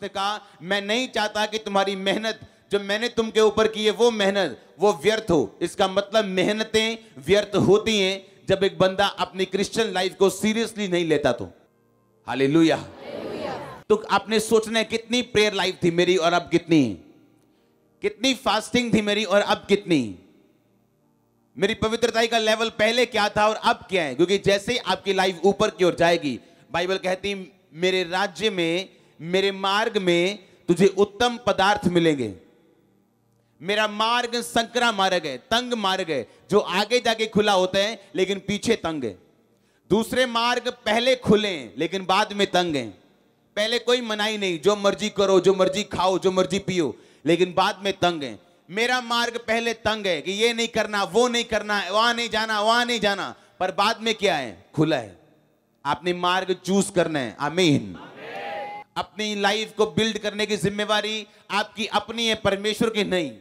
उसने कहा मैं नहीं चाहता कि तुम्हारी मेहनत जो मैंने तुमके ऊपर की है वो मेहनत वो व्यर्थ हो। इसका मतलब मेहनतें व्यर्थ होती हैं जब एक बंदा अपनी क्रिश्चियन लाइफ को सीरियसली नहीं लेता तो। हालेलुया। तो आपने सोचना है कितनी प्रेयर लाइफ थी मेरी और अब कितनी, कितनी फास्टिंग थी मेरी और अब कितनी, मेरी पवित्रता का लेवल पहले क्या था और अब क्या है। क्योंकि जैसे आपकी लाइफ ऊपर की ओर जाएगी, बाइबल कहती मेरे राज्य में मेरे मार्ग में तुझे उत्तम पदार्थ मिलेंगे। मेरा मार्ग संकरा मार्ग है, तंग मार्ग है, जो आगे जाके खुला होता है लेकिन पीछे तंग है। दूसरे मार्ग पहले खुले हैं लेकिन बाद में तंग हैं। पहले कोई मनाही नहीं, जो मर्जी करो, जो मर्जी खाओ, जो मर्जी पियो, लेकिन बाद में तंग है। मेरा मार्ग पहले तंग है कि ये नहीं करना, वो नहीं करना, वहां नहीं जाना, वहां नहीं जाना, पर बाद में क्या है, खुला है। आपने मार्ग चूज करना है। आमीन। अपनी लाइफ को बिल्ड करने की जिम्मेवारी आपकी अपनी है, परमेश्वर की नहीं।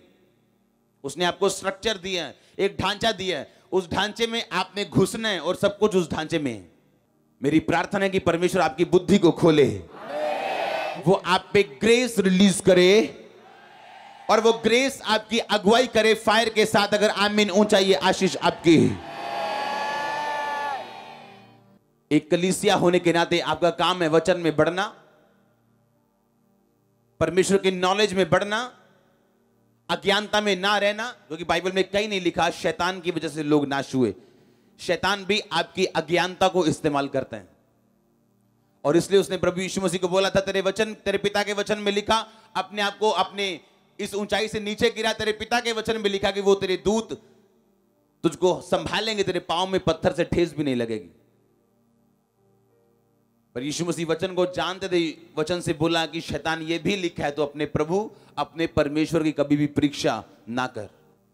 उसने आपको स्ट्रक्चर दिया है, एक ढांचा दिया है, उस ढांचे में आपने घुसना है और सब कुछ उस ढांचे में है। मेरी प्रार्थना है कि परमेश्वर आपकी बुद्धि को खोले, वो आप पे ग्रेस रिलीज करे और वो ग्रेस आपकी अगुवाई करे फायर के साथ। अगर आमीन ऊंचा, ये आशीष आपकी। एक कलीसिया होने के नाते आपका काम है वचन में बढ़ना, परमेश्वर की नॉलेज में बढ़ना, अज्ञानता में ना रहना। क्योंकि बाइबल में कहीं नहीं लिखा शैतान की वजह से लोग नाश हुए। शैतान भी आपकी अज्ञानता को इस्तेमाल करता है और इसलिए उसने प्रभु यीशु मसीह को बोला था तेरे वचन, तेरे पिता के वचन में लिखा, अपने आप को अपने इस ऊंचाई से नीचे गिरा, तेरे पिता के वचन में लिखा कि वो तेरे दूत तुझको संभालेंगे, तेरे पांव में पत्थर से ठेस भी नहीं लगेगी। पर यीशु मसीह वचन को जानते थे, वचन से बोला कि शैतान ये भी लिखा है तो अपने प्रभु अपने परमेश्वर की कभी भी परीक्षा ना कर।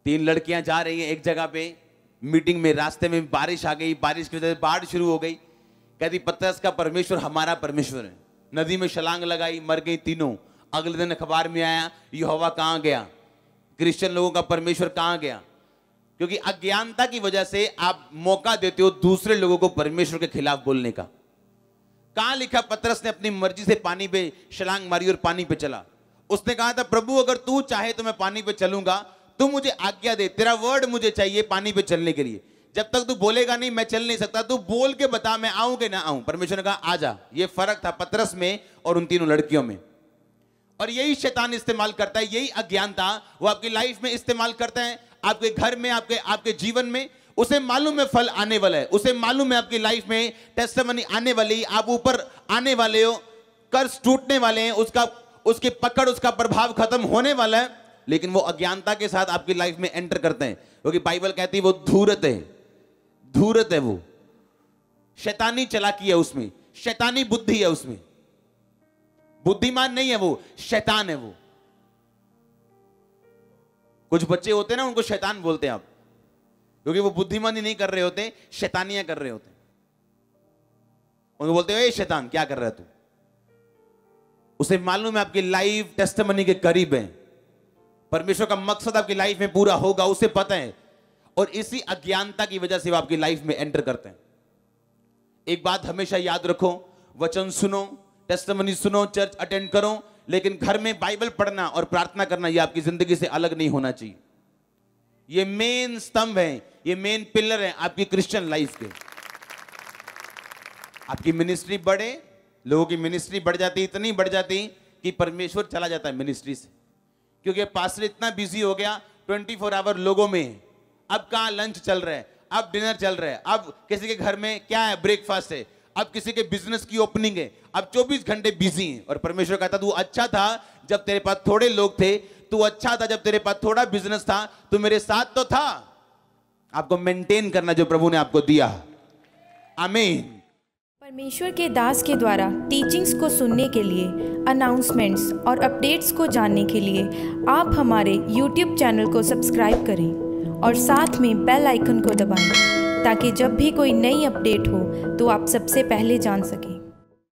3 लड़कियां जा रही हैं एक जगह पे मीटिंग में, रास्ते में बारिश आ गई, बारिश की वजह से बाढ़ शुरू हो गई। कहती पतरस का परमेश्वर हमारा परमेश्वर है। नदी में छलांग लगाई, मर गई तीनों। अगले दिन अखबार में आया यहोवा कहां गया, क्रिश्चियन लोगों का परमेश्वर कहां गया। क्योंकि अज्ञानता की वजह से आप मौका देते हो दूसरे लोगों को परमेश्वर के खिलाफ बोलने का। कहां लिखा पतरस ने अपनी मर्जी से पानी पे छलांग मारी और पानी पे चला। उसने कहा था प्रभु अगर तू चाहे तो मैं पानी पे चलूंगा, तू मुझे आज्ञा दे, तेरा वर्ड मुझे चाहिए पानी पे चलने के लिए। जब तक तू बोलेगा नहीं मैं चल नहीं सकता, तू बोल के बता मैं आऊं कि ना आऊं। परमेश्वर ने कहा आजा। ये फर्क था पतरस में और उन तीनों लड़कियों में। और यही शैतान इस्तेमाल करता है, यही अज्ञानता वो आपकी लाइफ में इस्तेमाल करता है, आपके घर में, आपके जीवन में। उसे मालूम है फल आने वाला है, उसे मालूम है आपकी लाइफ में टेस्टिमनी आने वाली, आप ऊपर आने वाले हो, कर्ज टूटने वाले हैं, उसकी पकड़, उसका प्रभाव खत्म होने वाला है। लेकिन वो अज्ञानता के साथ आपकी लाइफ में एंटर करते हैं। क्योंकि बाइबल कहती है वो धूर्त है, धूर्त है, वो शैतानी चालाकी है उसमें, शैतानी बुद्धि है उसमें। बुद्धिमान नहीं है वो, शैतान है वो। कुछ बच्चे होते हैं ना, उनको शैतान बोलते हैं आप, क्योंकि वो बुद्धिमानी नहीं कर रहे होते, शैतानियां कर रहे होते। उनको बोलते हो ए शैतान क्या कर रहा है तू। उसे मालूम है आपकी लाइफ टेस्टिमनी के करीब है, परमेश्वर का मकसद आपकी लाइफ में पूरा होगा, उसे पता है। और इसी अज्ञानता की वजह से वो आपकी लाइफ में एंटर करते हैं। एक बात हमेशा याद रखो, वचन सुनो, टेस्टिमनी सुनो, चर्च अटेंड करो, लेकिन घर में बाइबल पढ़ना और प्रार्थना करना ये आपकी जिंदगी से अलग नहीं होना चाहिए। ये मेन स्तंभ है, ये मेन पिलर है आपकी क्रिश्चियन लाइफ के। आपकी मिनिस्ट्री बढ़े, लोगों की मिनिस्ट्री बढ़ जाती, इतनी बढ़ जाती कि परमेश्वर चला जाता है मिनिस्ट्री से। क्योंकि पास्टर इतना बिजी हो गया 24 आवर लोगों में। अब कहां लंच चल रहा है, अब डिनर चल रहा है, अब किसी के घर में क्या है ब्रेकफास्ट है, अब किसी के बिजनेस की ओपनिंग है, अब 24 घंटे बिजी हैं। और परमेश्वर कहता तू अच्छा था जब तेरे पास थोड़े लोग थे, तू अच्छा था जब तेरे पास थोड़ा बिजनेस था, तू मेरे साथ तो था। आपको मेंटेन करना जो प्रभु ने आपको दिया। आमीन। परमेश्वर के दास के द्वारा टीचिंग्स को सुनने के लिए, अनाउंसमेंट्स और अपडेट्स को जानने के लिए आप हमारे YouTube चैनल को सब्सक्राइब करें और साथ में बेल आइकन को दबाएं, ताकि जब भी कोई नई अपडेट हो तो आप सबसे पहले जान सकें।